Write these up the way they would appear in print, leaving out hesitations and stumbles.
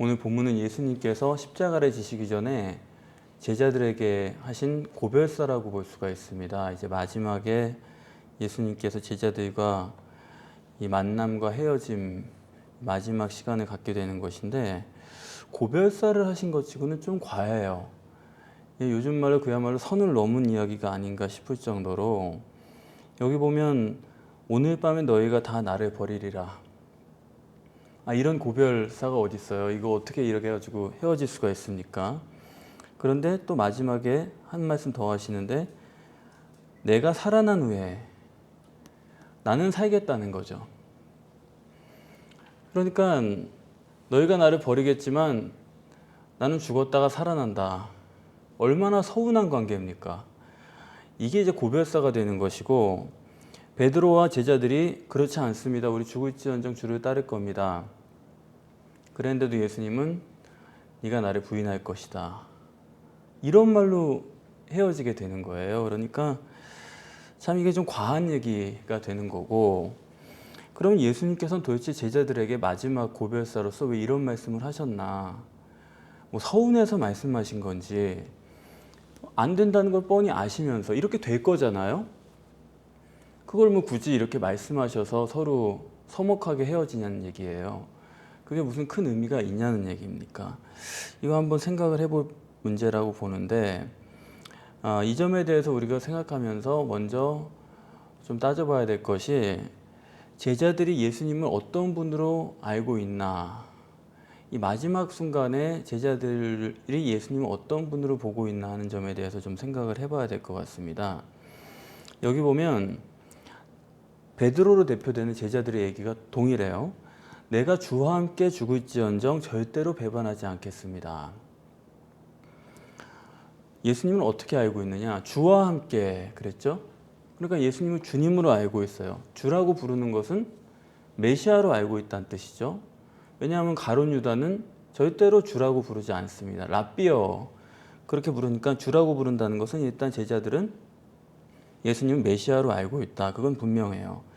오늘 본문은 예수님께서 십자가를 지시기 전에 제자들에게 하신 고별사라고 볼 수가 있습니다. 이제 마지막에 예수님께서 제자들과 이 만남과 헤어짐 마지막 시간을 갖게 되는 것인데, 고별사를 하신 것 치고는 좀 과해요. 요즘 말로 그야말로 선을 넘은 이야기가 아닌가 싶을 정도로, 여기 보면 오늘 밤에 너희가 다 나를 버리리라. 이런 고별사가 어디 있어요? 이거 어떻게 이렇게 해가지고 헤어질 수가 있습니까? 그런데 또 마지막에 한 말씀 더 하시는데, 내가 살아난 후에 나는 살겠다는 거죠. 그러니까 너희가 나를 버리겠지만 나는 죽었다가 살아난다. 얼마나 서운한 관계입니까? 이게 이제 고별사가 되는 것이고, 베드로와 제자들이 그렇지 않습니다. 우리 죽을지언정 주를 따를 겁니다. 그랬는데도 예수님은 네가 나를 부인할 것이다. 이런 말로 헤어지게 되는 거예요. 그러니까 참 이게 좀 과한 얘기가 되는 거고, 그럼 예수님께서는 도대체 제자들에게 마지막 고별사로서 왜 이런 말씀을 하셨나? 뭐 서운해서 말씀하신 건지, 안 된다는 걸 뻔히 아시면서 이렇게 될 거잖아요. 그걸 뭐 굳이 이렇게 말씀하셔서 서로 서먹하게 헤어지냐는 얘기예요. 그게 무슨 큰 의미가 있냐는 얘기입니까? 이거 한번 생각을 해볼 문제라고 보는데, 이 점에 대해서 우리가 생각하면서 먼저 좀 따져봐야 될 것이, 제자들이 예수님을 어떤 분으로 알고 있나, 이 마지막 순간에 제자들이 예수님을 어떤 분으로 보고 있나 하는 점에 대해서 좀 생각을 해봐야 될 것 같습니다. 여기 보면 베드로로 대표되는 제자들의 얘기가 동일해요. 내가 주와 함께 죽을지언정 절대로 배반하지 않겠습니다. 예수님은 어떻게 알고 있느냐? 주와 함께 그랬죠? 그러니까 예수님을 주님으로 알고 있어요. 주라고 부르는 것은 메시아로 알고 있다는 뜻이죠. 왜냐하면 가룟 유다는 절대로 주라고 부르지 않습니다. 랍비어 그렇게 부르니까 주라고 부른다는 것은 일단 제자들은 예수님은 메시아로 알고 있다. 그건 분명해요.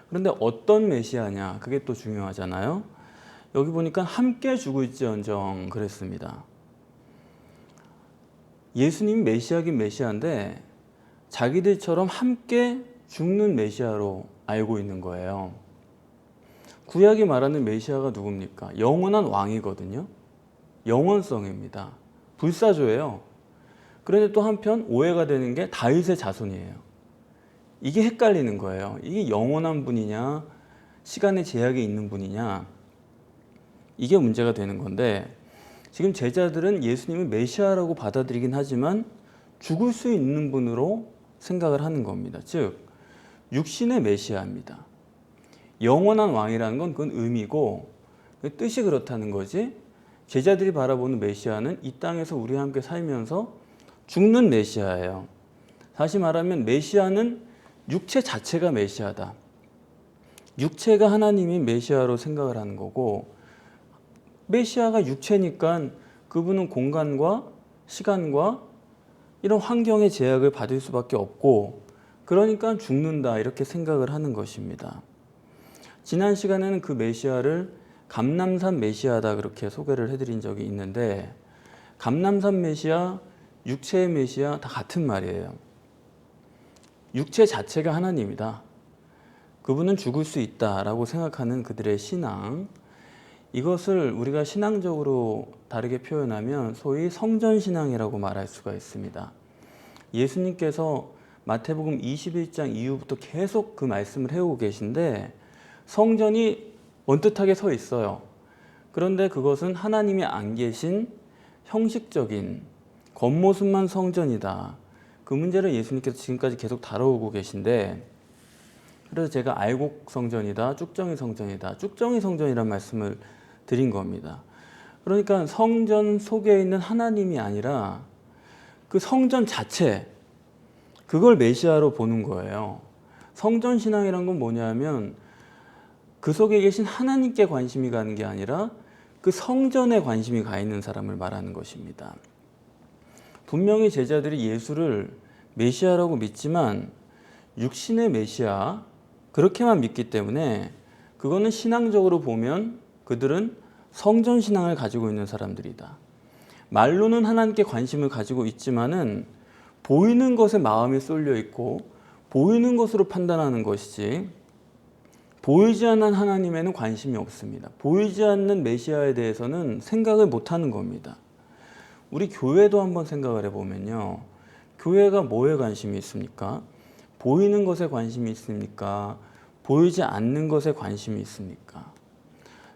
그런데 어떤 메시아냐? 그게 또 중요하잖아요. 여기 보니까 함께 죽을지언정 그랬습니다. 예수님이 메시아긴 메시아인데 자기들처럼 함께 죽는 메시아로 알고 있는 거예요. 구약이 말하는 메시아가 누굽니까? 영원한 왕이거든요. 영원성입니다. 불사조예요. 그런데 또 한편 오해가 되는 게 다윗의 자손이에요. 이게 헷갈리는 거예요. 이게 영원한 분이냐, 시간의 제약이 있는 분이냐, 이게 문제가 되는 건데, 지금 제자들은 예수님을 메시아라고 받아들이긴 하지만 죽을 수 있는 분으로 생각을 하는 겁니다. 즉 육신의 메시아입니다. 영원한 왕이라는 건 그건 의미고 뜻이 그렇다는 거지, 제자들이 바라보는 메시아는 이 땅에서 우리와 함께 살면서 죽는 메시아예요. 다시 말하면 메시아는 육체 자체가 메시아다. 육체가 하나님이 메시아로 생각을 하는 거고, 메시아가 육체니까 그분은 공간과 시간과 이런 환경의 제약을 받을 수밖에 없고, 그러니까 죽는다 이렇게 생각을 하는 것입니다. 지난 시간에는 그 메시아를 감람산 메시아다 그렇게 소개를 해드린 적이 있는데, 감람산 메시아, 육체의 메시아 다 같은 말이에요. 육체 자체가 하나님이다. 그분은 죽을 수 있다라고 생각하는 그들의 신앙, 이것을 우리가 신앙적으로 다르게 표현하면 소위 성전신앙이라고 말할 수가 있습니다. 예수님께서 마태복음 21장 이후부터 계속 그 말씀을 해오고 계신데, 성전이 언뜻하게 서 있어요. 그런데 그것은 하나님이 안 계신 형식적인 겉모습만 성전이다. 그 문제를 예수님께서 지금까지 계속 다뤄오고 계신데, 그래서 제가 알곡 성전이다, 쭉정이 성전이다, 쭉정이 성전이란 말씀을 드린 겁니다. 그러니까 성전 속에 있는 하나님이 아니라 그 성전 자체, 그걸 메시아로 보는 거예요. 성전 신앙이란 건 뭐냐면 그 속에 계신 하나님께 관심이 가는 게 아니라 그 성전에 관심이 가 있는 사람을 말하는 것입니다. 분명히 제자들이 예수를 메시아라고 믿지만 육신의 메시아 그렇게만 믿기 때문에, 그거는 신앙적으로 보면 그들은 성전 신앙을 가지고 있는 사람들이다. 말로는 하나님께 관심을 가지고 있지만은 보이는 것에 마음이 쏠려 있고 보이는 것으로 판단하는 것이지 보이지 않는 하나님에는 관심이 없습니다. 보이지 않는 메시아에 대해서는 생각을 못하는 겁니다. 우리 교회도 한번 생각을 해보면요. 교회가 뭐에 관심이 있습니까? 보이는 것에 관심이 있습니까? 보이지 않는 것에 관심이 있습니까?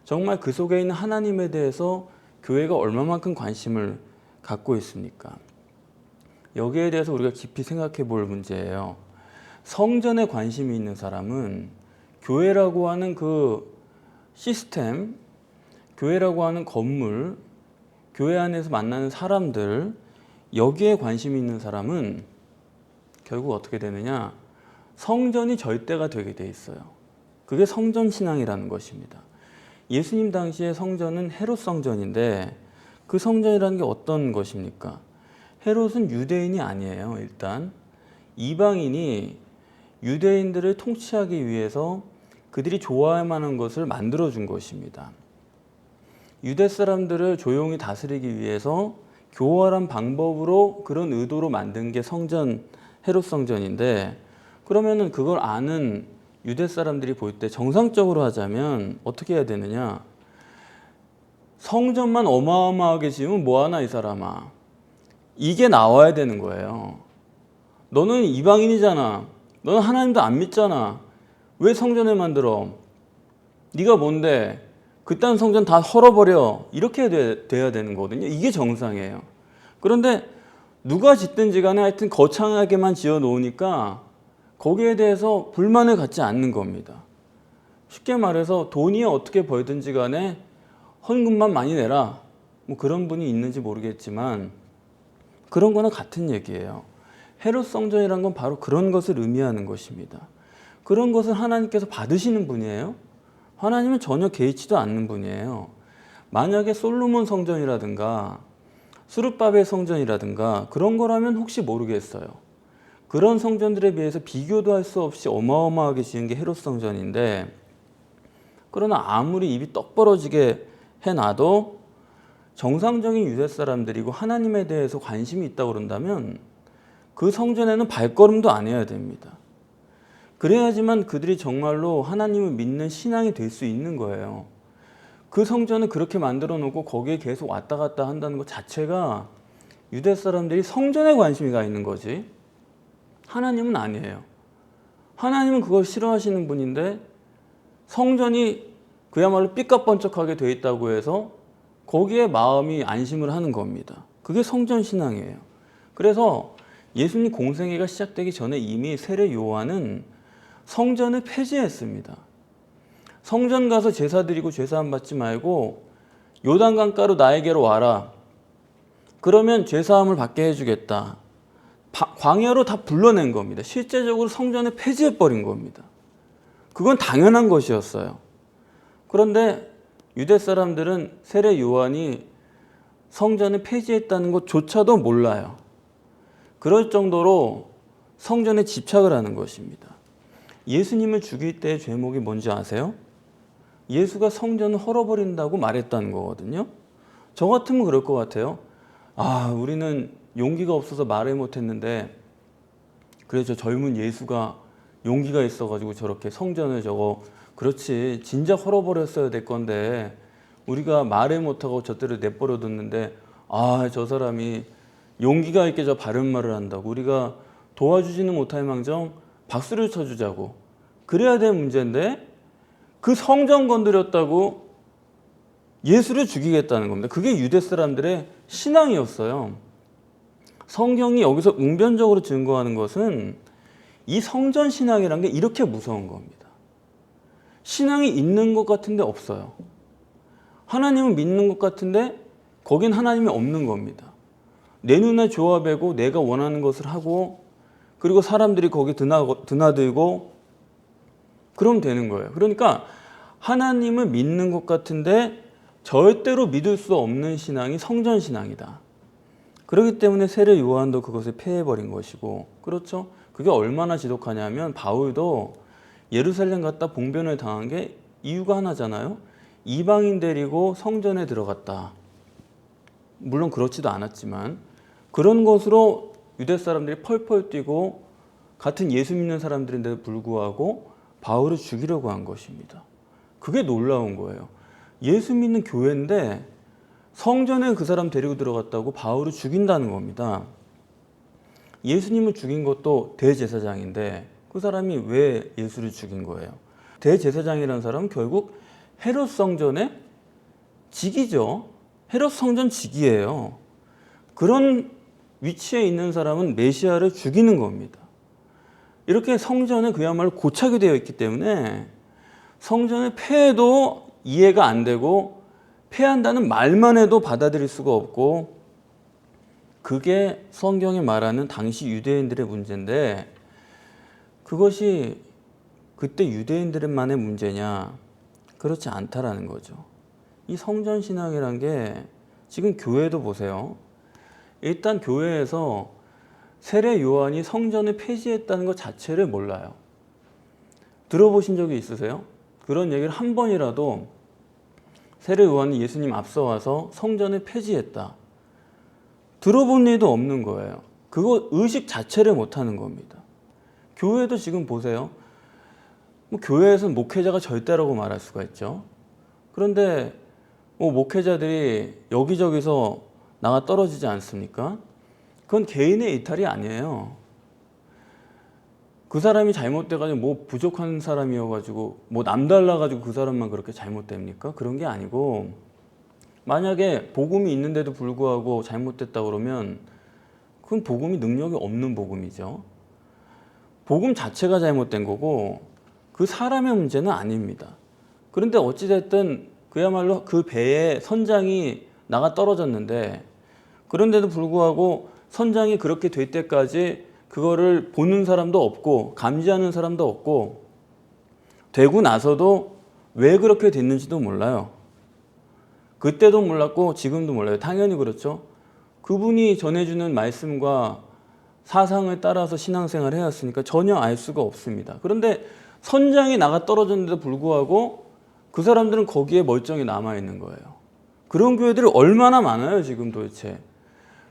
정말 그 속에 있는 하나님에 대해서 교회가 얼마만큼 관심을 갖고 있습니까? 여기에 대해서 우리가 깊이 생각해 볼 문제예요. 성전에 관심이 있는 사람은 교회라고 하는 그 시스템, 교회라고 하는 건물, 교회 안에서 만나는 사람들, 여기에 관심이 있는 사람은 결국 어떻게 되느냐? 성전이 절대가 되게 돼 있어요. 그게 성전 신앙이라는 것입니다. 예수님 당시의 성전은 헤롯 성전인데 그 성전이라는 게 어떤 것입니까? 헤롯은 유대인이 아니에요. 일단 이방인이 유대인들을 통치하기 위해서 그들이 좋아할 만한 것을 만들어준 것입니다. 유대 사람들을 조용히 다스리기 위해서 교활한 방법으로 그런 의도로 만든 게 성전, 헤롯 성전인데 그러면은 그걸 아는 유대 사람들이 볼 때 정상적으로 하자면 어떻게 해야 되느냐? 성전만 어마어마하게 지으면 뭐하나 이 사람아. 이게 나와야 되는 거예요. 너는 이방인이잖아. 너는 하나님도 안 믿잖아. 왜 성전을 만들어? 네가 뭔데? 그딴 성전 다 헐어버려. 이렇게 돼야 되는 거거든요. 이게 정상이에요. 그런데 누가 짓든지 간에 하여튼 거창하게만 지어 놓으니까 거기에 대해서 불만을 갖지 않는 겁니다. 쉽게 말해서 돈이 어떻게 벌든지 간에 헌금만 많이 내라. 뭐 그런 분이 있는지 모르겠지만 그런 거나 같은 얘기예요. 헤롯 성전이란 건 바로 그런 것을 의미하는 것입니다. 그런 것을 하나님께서 받으시는 분이에요? 하나님은 전혀 개의치도 않는 분이에요. 만약에 솔로몬 성전이라든가 수르바벨 성전이라든가 그런 거라면 혹시 모르겠어요. 그런 성전들에 비해서 비교도 할 수 없이 어마어마하게 지은 게 헤롯 성전인데 그러나 아무리 입이 떡 벌어지게 해놔도 정상적인 유대 사람들이고 하나님에 대해서 관심이 있다고 그런다면 그 성전에는 발걸음도 안 해야 됩니다. 그래야지만 그들이 정말로 하나님을 믿는 신앙이 될 수 있는 거예요. 그 성전을 그렇게 만들어 놓고 거기에 계속 왔다 갔다 한다는 것 자체가 유대 사람들이 성전에 관심이 가 있는 거지 하나님은 아니에요. 하나님은 그걸 싫어하시는 분인데 성전이 그야말로 삐까뻔쩍하게 돼 있다고 해서 거기에 마음이 안심을 하는 겁니다. 그게 성전 신앙이에요. 그래서 예수님 공생애가 시작되기 전에 이미 세례 요한은 성전을 폐지했습니다. 성전 가서 제사 드리고 제사함 받지 말고 요단강가로 나에게로 와라. 그러면 제사함을 받게 해주겠다. 광야로 다 불러낸 겁니다. 실제적으로 성전을 폐지해버린 겁니다. 그건 당연한 것이었어요. 그런데 유대 사람들은 세례 요한이 성전을 폐지했다는 것조차도 몰라요. 그럴 정도로 성전에 집착을 하는 것입니다. 예수님을 죽일 때의 죄목이 뭔지 아세요? 예수가 성전을 헐어버린다고 말했다는 거거든요. 저 같으면 그럴 것 같아요. 우리는 용기가 없어서 말을 못했는데 그래 저 젊은 예수가 용기가 있어가지고 저렇게 성전을 그렇지 진작 헐어버렸어야 될 건데 우리가 말을 못하고 저때를 내버려 뒀는데 저 사람이 용기가 있게 저 바른 말을 한다고 우리가 도와주지는 못할 망정 박수를 쳐주자고 그래야 될 문제인데 그 성전 건드렸다고 예수를 죽이겠다는 겁니다. 그게 유대 사람들의 신앙이었어요. 성경이 여기서 웅변적으로 증거하는 것은 이 성전 신앙이란 게 이렇게 무서운 겁니다. 신앙이 있는 것 같은데 없어요. 하나님을 믿는 것 같은데 거긴 하나님이 없는 겁니다. 내 눈에 좋아 보이고 내가 원하는 것을 하고 그리고 사람들이 거기 드나들고 그러면 되는 거예요. 그러니까 하나님을 믿는 것 같은데 절대로 믿을 수 없는 신앙이 성전 신앙이다. 그렇기 때문에 세례 요한도 그것을 폐해버린 것이고 그렇죠? 그게 얼마나 지독하냐면 바울도 예루살렘 갔다 봉변을 당한 게 이유가 하나잖아요. 이방인 데리고 성전에 들어갔다. 물론 그렇지도 않았지만 그런 것으로 유대 사람들이 펄펄 뛰고 같은 예수 믿는 사람들인데도 불구하고 바울을 죽이려고 한 것입니다. 그게 놀라운 거예요. 예수 믿는 교회인데 성전에 그 사람 데리고 들어갔다고 바울을 죽인다는 겁니다. 예수님을 죽인 것도 대제사장인데 그 사람이 왜 예수를 죽인 거예요? 대제사장이라는 사람은 결국 헤롯 성전의 직이죠. 헤롯 성전 직이에요. 그런 위치에 있는 사람은 메시아를 죽이는 겁니다. 이렇게 성전에 그야말로 고착이 되어 있기 때문에 성전을 폐해도 이해가 안 되고 폐한다는 말만 해도 받아들일 수가 없고 그게 성경이 말하는 당시 유대인들의 문제인데 그것이 그때 유대인들만의 문제냐? 그렇지 않다라는 거죠. 이 성전 신앙이란 게 지금 교회도 보세요. 일단 교회에서 세례 요한이 성전을 폐지했다는 것 자체를 몰라요. 들어보신 적이 있으세요? 그런 얘기를 한 번이라도 세례 요한이 예수님 앞서와서 성전을 폐지했다. 들어본 일도 없는 거예요. 그거 의식 자체를 못하는 겁니다. 교회도 지금 보세요. 교회에서는 목회자가 절대라고 말할 수가 있죠. 그런데 목회자들이 여기저기서 나가 떨어지지 않습니까? 그건 개인의 이탈이 아니에요. 그 사람이 잘못돼가지고 부족한 사람이어가지고 남달라가지고 그 사람만 그렇게 잘못됩니까? 그런 게 아니고 만약에 복음이 있는데도 불구하고 잘못됐다 그러면 그건 복음이 능력이 없는 복음이죠. 복음 자체가 잘못된 거고 그 사람의 문제는 아닙니다. 그런데 어찌됐든 그야말로 그 배에 선장이 나가 떨어졌는데 그런데도 불구하고 선장이 그렇게 될 때까지 그거를 보는 사람도 없고 감지하는 사람도 없고 되고 나서도 왜 그렇게 됐는지도 몰라요. 그때도 몰랐고 지금도 몰라요. 당연히 그렇죠. 그분이 전해주는 말씀과 사상을 따라서 신앙생활을 해왔으니까 전혀 알 수가 없습니다. 그런데 선장이 나가 떨어졌는데도 불구하고 그 사람들은 거기에 멀쩡히 남아있는 거예요. 그런 교회들이 얼마나 많아요 지금 도대체.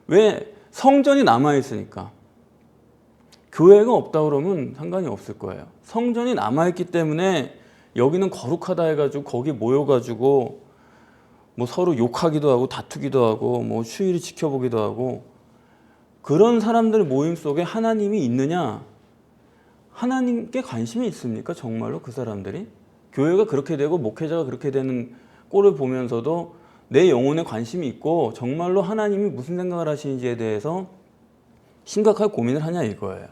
왜? 성전이 남아있으니까. 교회가 없다 그러면 상관이 없을 거예요. 성전이 남아있기 때문에 여기는 거룩하다 해가지고 거기 모여가지고 서로 욕하기도 하고 다투기도 하고 추일을 지켜보기도 하고 그런 사람들 모임 속에 하나님이 있느냐? 하나님께 관심이 있습니까? 정말로 그 사람들이? 교회가 그렇게 되고 목회자가 그렇게 되는 꼴을 보면서도 내 영혼에 관심이 있고 정말로 하나님이 무슨 생각을 하시는지에 대해서 심각하게 고민을 하냐 이거예요.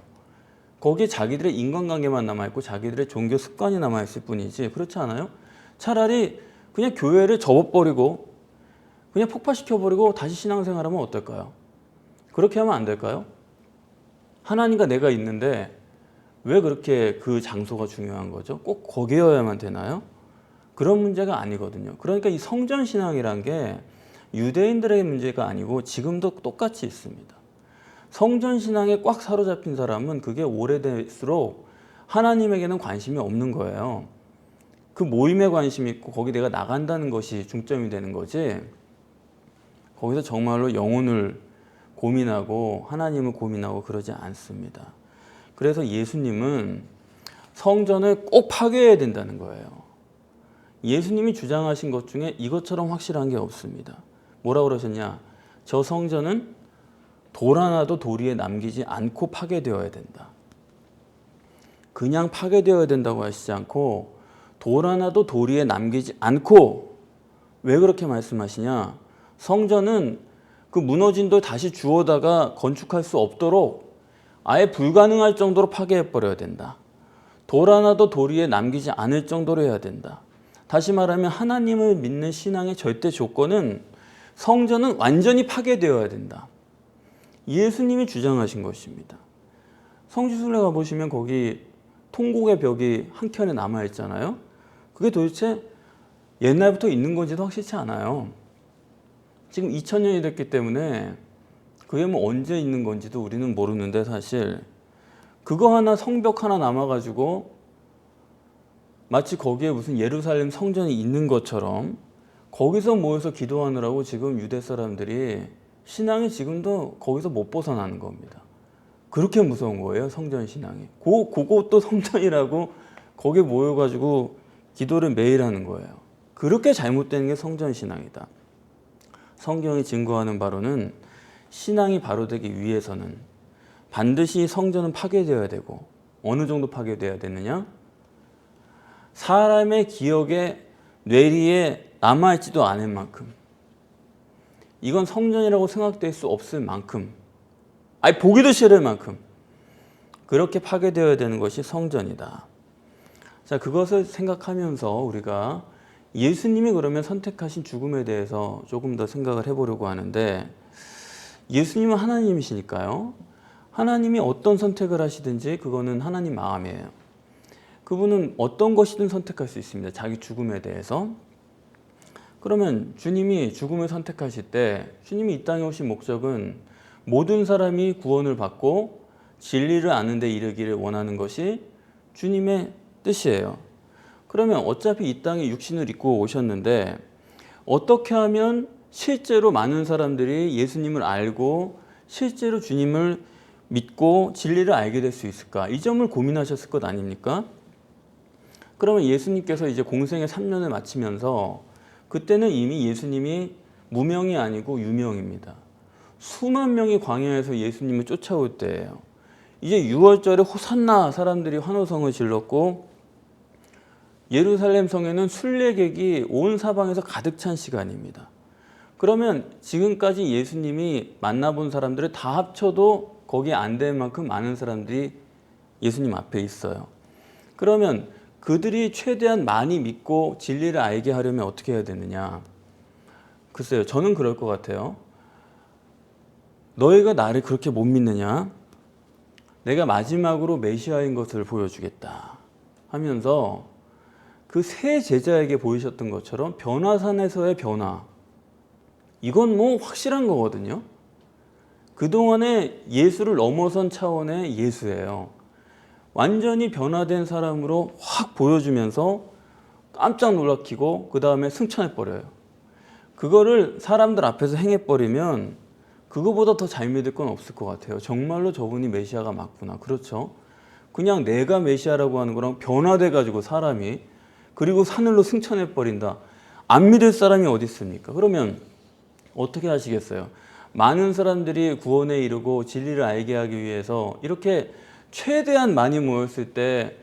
거기에 자기들의 인간관계만 남아있고 자기들의 종교 습관이 남아있을 뿐이지 그렇지 않아요? 차라리 그냥 교회를 접어버리고 그냥 폭파시켜버리고 다시 신앙생활하면 어떨까요? 그렇게 하면 안 될까요? 하나님과 내가 있는데 왜 그렇게 그 장소가 중요한 거죠? 꼭 거기여야만 되나요? 그런 문제가 아니거든요. 그러니까 이 성전신앙이란 게 유대인들의 문제가 아니고 지금도 똑같이 있습니다. 성전신앙에 꽉 사로잡힌 사람은 그게 오래될수록 하나님에게는 관심이 없는 거예요. 그 모임에 관심이 있고 거기 내가 나간다는 것이 중점이 되는 거지 거기서 정말로 영혼을 고민하고 하나님을 고민하고 그러지 않습니다. 그래서 예수님은 성전을 꼭 파괴해야 된다는 거예요. 예수님이 주장하신 것 중에 이것처럼 확실한 게 없습니다. 뭐라고 그러셨냐? 저 성전은 돌 하나도 도리에 남기지 않고 파괴되어야 된다. 그냥 파괴되어야 된다고 하시지 않고 돌 하나도 도리에 남기지 않고 왜 그렇게 말씀하시냐? 성전은 그 무너진 돌 다시 주워다가 건축할 수 없도록 아예 불가능할 정도로 파괴해버려야 된다. 돌 하나도 도리에 남기지 않을 정도로 해야 된다. 다시 말하면 하나님을 믿는 신앙의 절대 조건은 성전은 완전히 파괴되어야 된다. 예수님이 주장하신 것입니다. 성지순례 가보시면 거기 통곡의 벽이 한켠에 남아있잖아요. 그게 도대체 옛날부터 있는 건지도 확실치 않아요. 지금 2000년이 됐기 때문에 그게 언제 있는 건지도 우리는 모르는데 사실 그거 하나 성벽 하나 남아가지고 마치 거기에 무슨 예루살렘 성전이 있는 것처럼 거기서 모여서 기도하느라고 지금 유대 사람들이 신앙이 지금도 거기서 못 벗어나는 겁니다. 그렇게 무서운 거예요, 성전 신앙이. 그것도 성전이라고 거기에 모여가지고 기도를 매일 하는 거예요. 그렇게 잘못된 게 성전 신앙이다. 성경이 증거하는 바로는 신앙이 바로 되기 위해서는 반드시 성전은 파괴되어야 되고, 어느 정도 파괴되어야 되느냐? 사람의 기억에 뇌리에 남아있지도 않을 만큼, 이건 성전이라고 생각될 수 없을 만큼, 아니 보기도 싫을 만큼 그렇게 파괴되어야 되는 것이 성전이다. 자, 그것을 생각하면서 우리가 예수님이 그러면 선택하신 죽음에 대해서 조금 더 생각을 해보려고 하는데, 예수님은 하나님이시니까요. 하나님이 어떤 선택을 하시든지 그거는 하나님 마음이에요. 그분은 어떤 것이든 선택할 수 있습니다. 자기 죽음에 대해서. 그러면 주님이 죽음을 선택하실 때 주님이 이 땅에 오신 목적은 모든 사람이 구원을 받고 진리를 아는 데 이르기를 원하는 것이 주님의 뜻이에요. 그러면 어차피 이 땅에 육신을 입고 오셨는데 어떻게 하면 실제로 많은 사람들이 예수님을 알고 실제로 주님을 믿고 진리를 알게 될 수 있을까? 이 점을 고민하셨을 것 아닙니까? 그러면 예수님께서 이제 공생의 3년을 마치면서, 그때는 이미 예수님이 무명이 아니고 유명입니다. 수만 명이 광야에서 예수님을 쫓아올 때예요. 이제 6월절에 호산나 사람들이 환호성을 질렀고, 예루살렘 성에는 순례객이 온 사방에서 가득 찬 시간입니다. 그러면 지금까지 예수님이 만나본 사람들을 다 합쳐도 거기에 안 될 만큼 많은 사람들이 예수님 앞에 있어요. 그러면 그들이 최대한 많이 믿고 진리를 알게 하려면 어떻게 해야 되느냐? 글쎄요, 저는 그럴 것 같아요. 너희가 나를 그렇게 못 믿느냐? 내가 마지막으로 메시아인 것을 보여주겠다 하면서 그 세 제자에게 보이셨던 것처럼 변화산에서의 변화, 이건 뭐 확실한 거거든요. 그동안의 예수를 넘어선 차원의 예수예요. 완전히 변화된 사람으로 확 보여주면서 깜짝 놀라키고 그 다음에 승천해버려요. 그거를 사람들 앞에서 행해버리면 그거보다 더 잘 믿을 건 없을 것 같아요. 정말로 저분이 메시아가 맞구나. 그렇죠? 그냥 내가 메시아라고 하는 거랑 변화돼가지고 사람이, 그리고 하늘로 승천해버린다. 안 믿을 사람이 어디 있습니까? 그러면 어떻게 하시겠어요? 많은 사람들이 구원에 이르고 진리를 알게 하기 위해서 이렇게 최대한 많이 모였을 때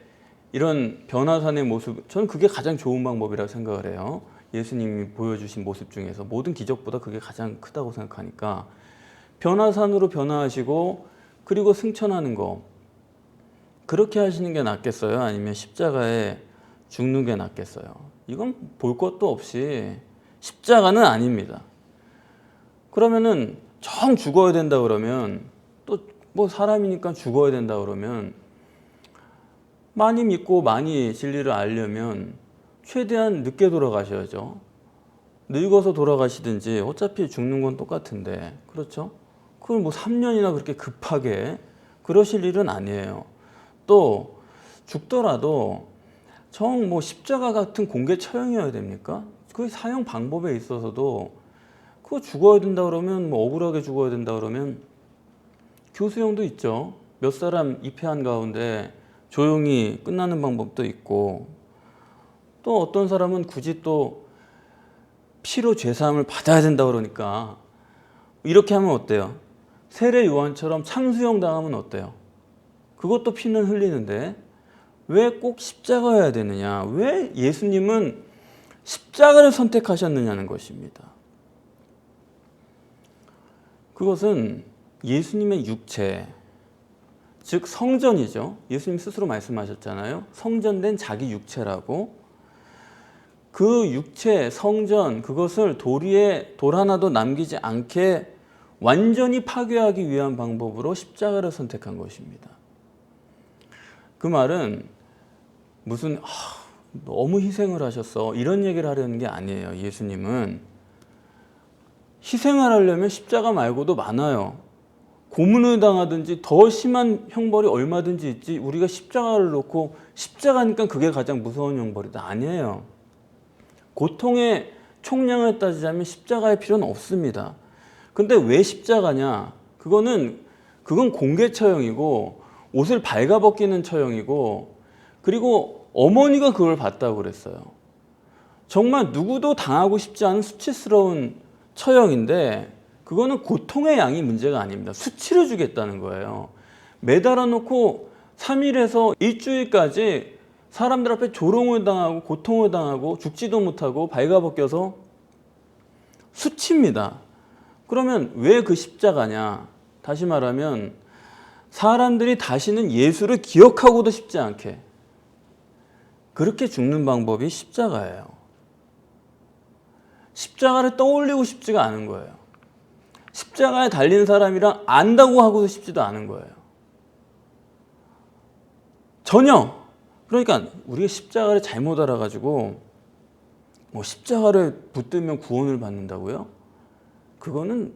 이런 변화산의 모습, 저는 그게 가장 좋은 방법이라고 생각을 해요. 예수님이 보여주신 모습 중에서 모든 기적보다 그게 가장 크다고 생각하니까 변화산으로 변화하시고 그리고 승천하는 거, 그렇게 하시는 게 낫겠어요? 아니면 십자가에 죽는 게 낫겠어요? 이건 볼 것도 없이 십자가는 아닙니다. 그러면은 정 죽어야 된다 그러면, 또 뭐 사람이니까 죽어야 된다 그러면, 많이 믿고 많이 진리를 알려면 최대한 늦게 돌아가셔야죠. 늙어서 돌아가시든지 어차피 죽는 건 똑같은데, 그렇죠? 그걸 뭐 3년이나 그렇게 급하게 그러실 일은 아니에요. 또 죽더라도 정 뭐 십자가 같은 공개 처형이어야 됩니까? 그 사형 방법에 있어서도 그거 죽어야 된다 그러면, 뭐 억울하게 죽어야 된다 그러면 교수형도 있죠. 몇 사람 입회한 가운데 조용히 끝나는 방법도 있고, 또 어떤 사람은 굳이 또 피로 죄사함을 받아야 된다 그러니까 이렇게 하면 어때요? 세례 요한처럼 참수형 당하면 어때요? 그것도 피는 흘리는데 왜 꼭 십자가여야 되느냐? 왜 예수님은 십자가를 선택하셨느냐는 것입니다. 그것은 예수님의 육체, 즉 성전이죠. 예수님 스스로 말씀하셨잖아요. 성전된 자기 육체라고. 그 육체, 성전, 그것을 돌 하나도 남기지 않게 완전히 파괴하기 위한 방법으로 십자가를 선택한 것입니다. 그 말은 무슨 너무 희생을 하셨어 이런 얘기를 하려는 게 아니에요. 예수님은 희생을 하려면 십자가 말고도 많아요. 고문을 당하든지 더 심한 형벌이 얼마든지 있지 우리가 십자가를 놓고 십자가니까 그게 가장 무서운 형벌이다. 아니에요. 고통의 총량을 따지자면 십자가의 필요는 없습니다. 근데 왜 십자가냐? 그건 공개 처형이고 옷을 발가벗기는 처형이고 그리고 어머니가 그걸 봤다고 그랬어요. 정말 누구도 당하고 싶지 않은 수치스러운 처형인데 그거는 고통의 양이 문제가 아닙니다. 수치를 주겠다는 거예요. 매달아 놓고 3일에서 일주일까지 사람들 앞에 조롱을 당하고 고통을 당하고 죽지도 못하고 발가벗겨서 수치입니다. 그러면 왜 그 십자가냐? 다시 말하면 사람들이 다시는 예수를 기억하고도 싶지 않게 그렇게 죽는 방법이 십자가예요. 십자가를 떠올리고 싶지가 않은 거예요. 십자가에 달린 사람이랑 안다고 하고도 싶지도 않은 거예요. 전혀. 그러니까 우리가 십자가를 잘못 알아가지고 뭐 십자가를 붙들면 구원을 받는다고요? 그건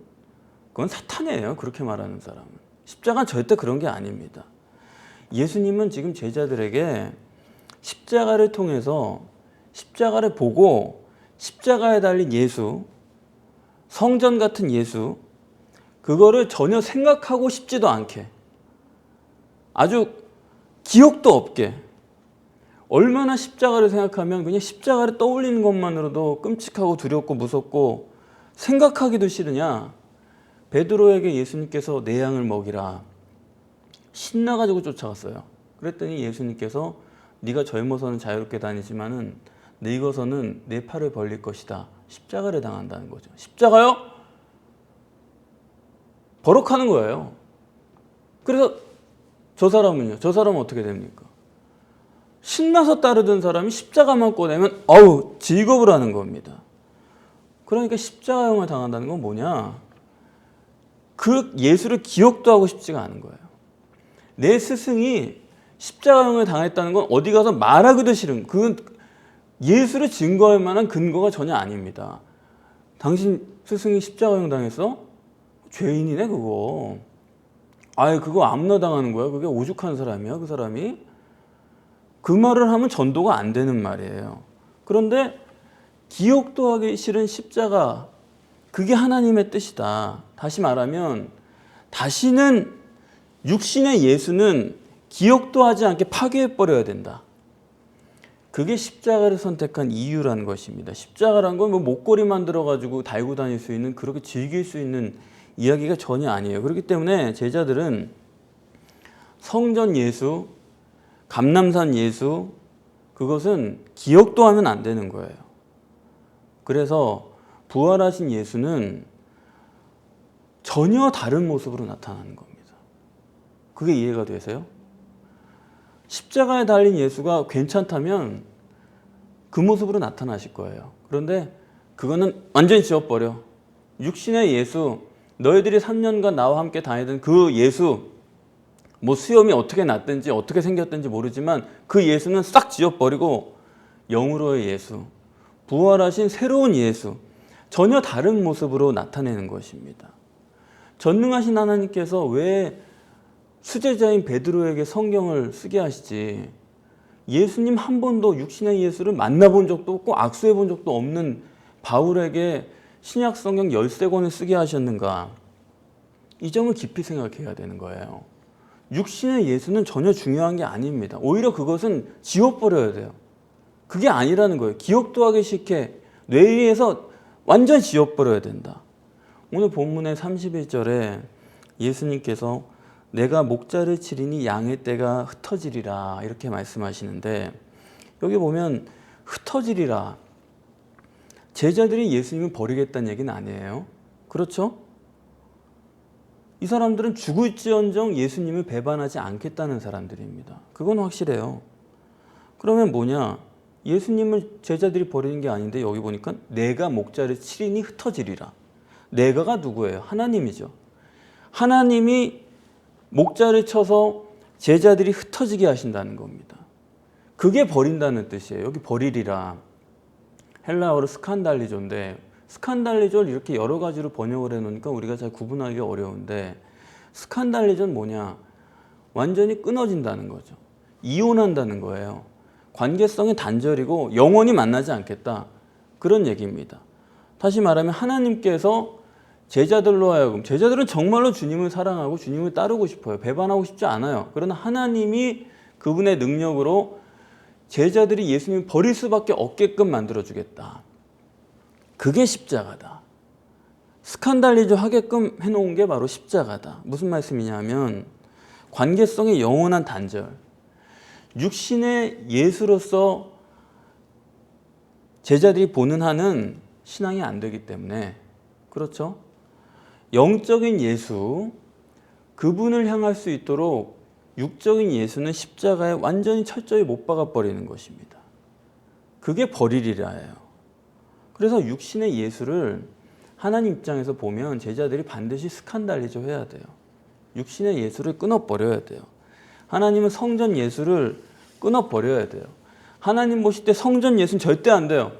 사탄이에요. 그렇게 말하는 사람은. 십자가는 절대 그런 게 아닙니다. 예수님은 지금 제자들에게 십자가를 통해서 십자가를 보고 십자가에 달린 예수, 성전 같은 예수, 그거를 전혀 생각하고 싶지도 않게 아주 기억도 없게 얼마나 십자가를 생각하면 그냥 십자가를 떠올리는 것만으로도 끔찍하고 두렵고 무섭고 생각하기도 싫으냐. 베드로에게 예수님께서 내 양을 먹이라 신나가지고 쫓아갔어요. 그랬더니 예수님께서 네가 젊어서는 자유롭게 다니지만은 늙어서는 내 팔을 벌릴 것이다. 십자가를 당한다는 거죠. 십자가요? 버럭하는 거예요. 그래서 저 사람은요? 저 사람은 어떻게 됩니까? 신나서 따르던 사람이 십자가만 꺼내면 어우 즐겁을 하는 겁니다. 그러니까 십자가형을 당한다는 건 뭐냐? 그 예수를 기억도 하고 싶지가 않은 거예요. 내 스승이 십자가형을 당했다는 건 어디 가서 말하기도 싫은, 그건 예수를 증거할 만한 근거가 전혀 아닙니다. 당신 스승이 십자가형 당했어? 죄인이네 그거. 아예 그거 아무나 당하는 거야. 그게 오죽한 사람이야 그 사람이. 그 말을 하면 전도가 안 되는 말이에요. 그런데 기억도 하기 싫은 십자가, 그게 하나님의 뜻이다. 다시 말하면 다시는 육신의 예수는 기억도 하지 않게 파괴해버려야 된다. 그게 십자가를 선택한 이유라는 것입니다. 십자가란 건 뭐 목걸이 만들어가지고 달고 다닐 수 있는, 그렇게 즐길 수 있는 이야기가 전혀 아니에요. 그렇기 때문에 제자들은 성전 예수, 감람산 예수, 그것은 기억도 하면 안 되는 거예요. 그래서 부활하신 예수는 전혀 다른 모습으로 나타나는 겁니다. 그게 이해가 되세요? 십자가에 달린 예수가 괜찮다면 그 모습으로 나타나실 거예요. 그런데 그거는 완전히 지워버려. 육신의 예수, 너희들이 3년간 나와 함께 다니던 그 예수, 뭐 수염이 어떻게 났든지 어떻게 생겼든지 모르지만 그 예수는 싹 지워버리고 영으로의 예수, 부활하신 새로운 예수, 전혀 다른 모습으로 나타내는 것입니다. 전능하신 하나님께서 왜 수제자인 베드로에게 성경을 쓰게 하시지, 예수님 한 번도 육신의 예수를 만나본 적도 없고 악수해 본 적도 없는 바울에게 신약 성경 13권을 쓰게 하셨는가? 이 점을 깊이 생각해야 되는 거예요. 육신의 예수는 전혀 중요한 게 아닙니다. 오히려 그것은 지워버려야 돼요. 그게 아니라는 거예요. 기억도 하기 싫게 뇌리에서 완전 지워버려야 된다. 오늘 본문의 31절에 예수님께서 내가 목자를 치리니 양의 떼가 흩어지리라 이렇게 말씀하시는데, 여기 보면 흩어지리라, 제자들이 예수님을 버리겠다는 얘기는 아니에요. 그렇죠? 이 사람들은 죽을지언정 예수님을 배반하지 않겠다는 사람들입니다. 그건 확실해요. 그러면 뭐냐? 예수님을 제자들이 버리는 게 아닌데 여기 보니까 내가 목자를 치리니 흩어지리라. 내가가 누구예요? 하나님이죠. 하나님이 목자를 쳐서 제자들이 흩어지게 하신다는 겁니다. 그게 버린다는 뜻이에요. 여기 버리리라. 헬라어로 스칸달리조인데, 스칸달리조를 이렇게 여러 가지로 번역을 해놓으니까 우리가 잘 구분하기 어려운데, 스칸달리전 뭐냐? 완전히 끊어진다는 거죠. 이혼한다는 거예요. 관계성이 단절이고 영원히 만나지 않겠다. 그런 얘기입니다. 다시 말하면 하나님께서 제자들로 하여금, 제자들은 정말로 주님을 사랑하고 주님을 따르고 싶어요. 배반하고 싶지 않아요. 그러나 하나님이 그분의 능력으로 제자들이 예수님을 버릴 수밖에 없게끔 만들어주겠다. 그게 십자가다. 스칸달리저 하게끔 해놓은 게 바로 십자가다. 무슨 말씀이냐면 관계성의 영원한 단절. 육신의 예수로서 제자들이 보는 한은 신앙이 안 되기 때문에, 그렇죠? 영적인 예수, 그분을 향할 수 있도록 육적인 예수는 십자가에 완전히 철저히 못 박아 버리는 것입니다. 그게 버리리라 해요. 그래서 육신의 예수를 하나님 입장에서 보면 제자들이 반드시 스칸달리저 해야 돼요. 육신의 예수를 끊어버려야 돼요. 하나님은 성전 예수를 끊어버려야 돼요. 하나님 보실 때 성전 예수는 절대 안 돼요.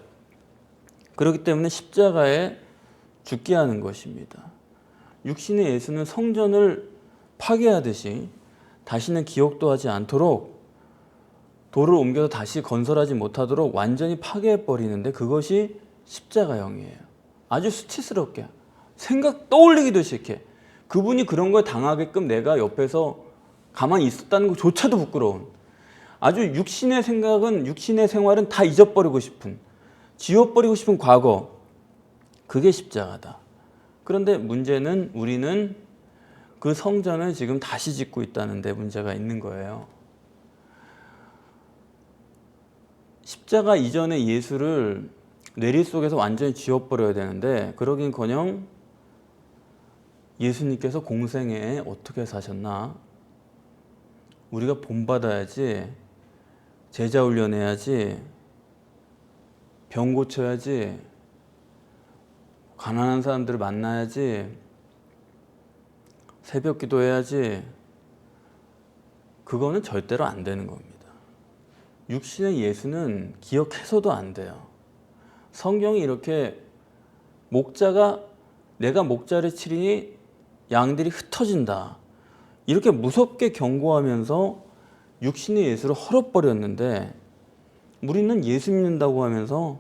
그렇기 때문에 십자가에 죽게 하는 것입니다. 육신의 예수는 성전을 파괴하듯이 다시는 기억도 하지 않도록, 돌을 옮겨서 다시 건설하지 못하도록 완전히 파괴해버리는데, 그것이 십자가형이에요. 아주 수치스럽게, 생각 떠올리기도 싫게, 그분이 그런 걸 당하게끔 내가 옆에서 가만히 있었다는 것조차도 부끄러운, 아주 육신의 생각은, 육신의 생활은 다 잊어버리고 싶은, 지워버리고 싶은 과거, 그게 십자가다. 그런데 문제는 우리는 그 성전을 지금 다시 짓고 있다는 데 문제가 있는 거예요. 십자가 이전의 예수를 뇌리 속에서 완전히 지워버려야 되는데, 그러긴커녕 예수님께서 공생애에 어떻게 사셨나? 우리가 본받아야지, 제자 훈련해야지, 병 고쳐야지, 가난한 사람들을 만나야지, 새벽 기도해야지, 그거는 절대로 안 되는 겁니다. 육신의 예수는 기억해서도 안 돼요. 성경이 이렇게 목자가, 내가 목자를 치리니 양들이 흩어진다, 이렇게 무섭게 경고하면서 육신의 예수를 헐어버렸는데, 우리는 예수 믿는다고 하면서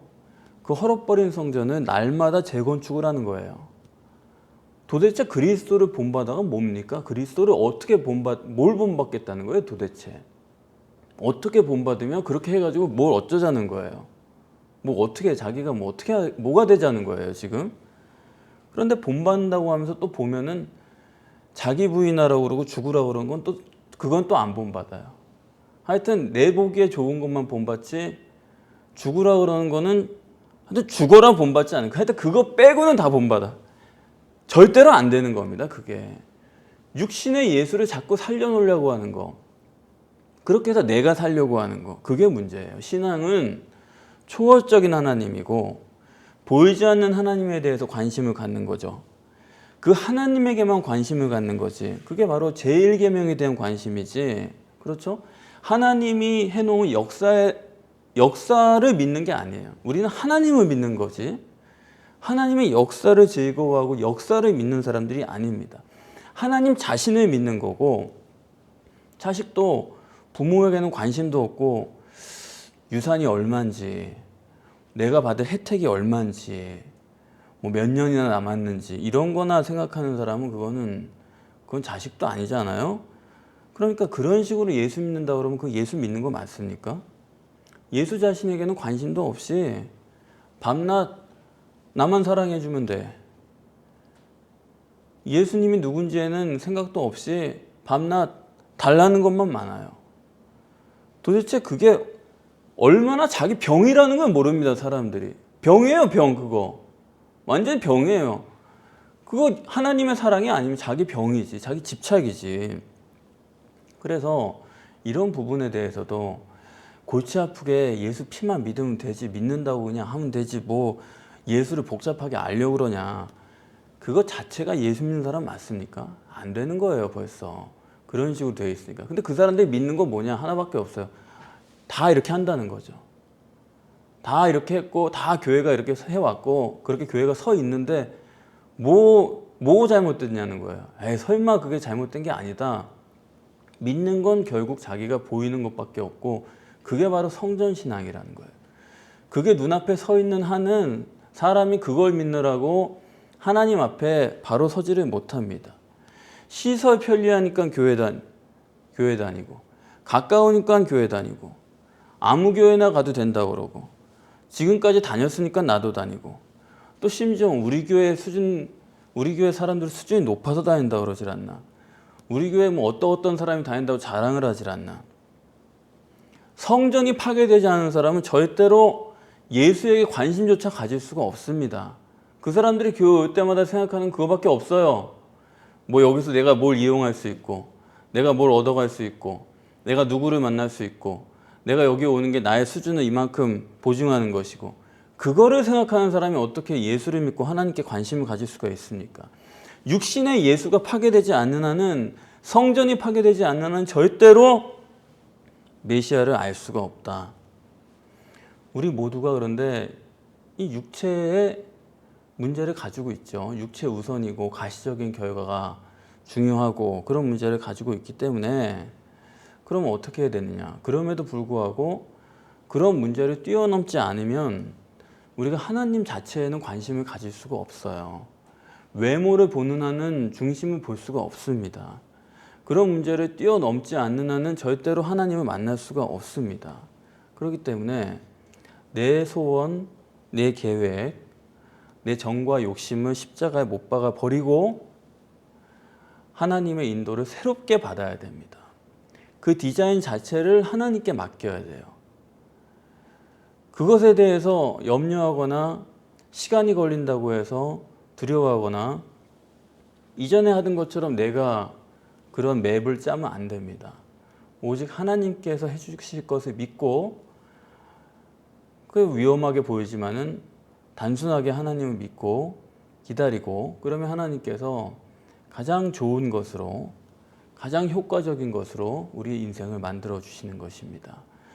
그 헐어버린 성전은 날마다 재건축을 하는 거예요. 도대체 그리스도를 본받아가 뭡니까? 그리스도를 어떻게 뭘 본받겠다는 거예요 도대체? 어떻게 본받으면 그렇게 해가지고 뭘 어쩌자는 거예요? 뭐 어떻게, 자기가 뭐 어떻게, 뭐가 되자는 거예요 지금? 그런데 본받는다고 하면서 또 보면은 자기 부인하라고 그러고 죽으라고 그러는 건 또, 그건 또 안 본받아요. 하여튼 내 보기에 좋은 것만 본받지, 죽으라고 그러는 거는 하여튼 죽어라 본받지 않으니까, 하여튼 그거 빼고는 다 본받아. 절대로 안 되는 겁니다. 그게 육신의 예수를 자꾸 살려놓으려고 하는 거, 그렇게 해서 내가 살려고 하는 거, 그게 문제예요. 신앙은 초월적인 하나님이고 보이지 않는 하나님에 대해서 관심을 갖는 거죠. 그 하나님에게만 관심을 갖는 거지. 그게 바로 제1계명에 대한 관심이지, 그렇죠? 하나님이 해놓은 역사를 믿는 게 아니에요. 우리는 하나님을 믿는 거지, 하나님의 역사를 즐거워하고 역사를 믿는 사람들이 아닙니다. 하나님 자신을 믿는 거고, 자식도 부모에게는 관심도 없고 유산이 얼마인지, 내가 받을 혜택이 얼마인지, 뭐 몇 년이나 남았는지 이런 거나 생각하는 사람은 그건 자식도 아니잖아요. 그러니까 그런 식으로 예수 믿는다 그러면 그 예수 믿는 거 맞습니까? 예수 자신에게는 관심도 없이 밤낮 나만 사랑해주면 돼. 예수님이 누군지에는 생각도 없이 밤낮 달라는 것만 많아요. 도대체 그게 얼마나 자기 병이라는 걸 모릅니다. 사람들이 병이에요. 병. 그거 완전 병이에요. 그거 하나님의 사랑이 아니면 자기 병이지, 자기 집착이지. 그래서 이런 부분에 대해서도 골치 아프게 예수 피만 믿으면 되지, 믿는다고 그냥 하면 되지, 뭐 예수를 복잡하게 알려고 그러냐, 그거 자체가 예수 믿는 사람 맞습니까? 안 되는 거예요. 벌써 그런 식으로 되어 있으니까. 근데 그 사람들이 믿는 거 뭐냐? 하나밖에 없어요. 다 이렇게 한다는 거죠. 다 이렇게 했고, 다 교회가 이렇게 해왔고, 그렇게 교회가 서 있는데 뭐 뭐가 잘못됐냐는 거예요. 에이, 설마 그게 잘못된 게 아니다. 믿는 건 결국 자기가 보이는 것밖에 없고 그게 바로 성전신앙이라는 거예요. 그게 눈앞에 서 있는 한은 사람이 그걸 믿느라고 하나님 앞에 바로 서지를 못합니다. 시설 편리하니까 교회 다니고 가까우니까 교회 다니고 아무 교회나 가도 된다고 그러고 지금까지 다녔으니까 나도 다니고 또 심지어 우리 교회 사람들 수준이 높아서 다닌다고 그러질 않나. 우리 교회 뭐 어떤 사람이 다닌다고 자랑을 하질 않나. 성전이 파괴되지 않은 사람은 절대로 예수에게 관심조차 가질 수가 없습니다. 그 사람들이 교회 올 때마다 생각하는 그거밖에 없어요. 뭐 여기서 내가 뭘 이용할 수 있고 내가 뭘 얻어갈 수 있고 내가 누구를 만날 수 있고 내가 여기 오는 게 나의 수준을 이만큼 보증하는 것이고 그거를 생각하는 사람이 어떻게 예수를 믿고 하나님께 관심을 가질 수가 있습니까? 육신의 예수가 파괴되지 않는 한은 성전이 파괴되지 않는 한은 절대로 메시아를 알 수가 없다. 우리 모두가 그런데 이 육체의 문제를 가지고 있죠. 육체 우선이고 가시적인 결과가 중요하고 그런 문제를 가지고 있기 때문에 그러면 어떻게 해야 되느냐. 그럼에도 불구하고 그런 문제를 뛰어넘지 않으면 우리가 하나님 자체에는 관심을 가질 수가 없어요. 외모를 보는 한은 중심을 볼 수가 없습니다. 그런 문제를 뛰어넘지 않는 한은 절대로 하나님을 만날 수가 없습니다. 그렇기 때문에 내 소원, 내 계획, 내 정과 욕심을 십자가에 못 박아 버리고 하나님의 인도를 새롭게 받아야 됩니다. 그 디자인 자체를 하나님께 맡겨야 돼요. 그것에 대해서 염려하거나 시간이 걸린다고 해서 두려워하거나 이전에 하던 것처럼 내가 그런 맵을 짜면 안 됩니다. 오직 하나님께서 해주실 것을 믿고 그 위험하게 보이지만은 단순하게 하나님을 믿고 기다리고 그러면 하나님께서 가장 좋은 것으로 가장 효과적인 것으로 우리 인생을 만들어 주시는 것입니다.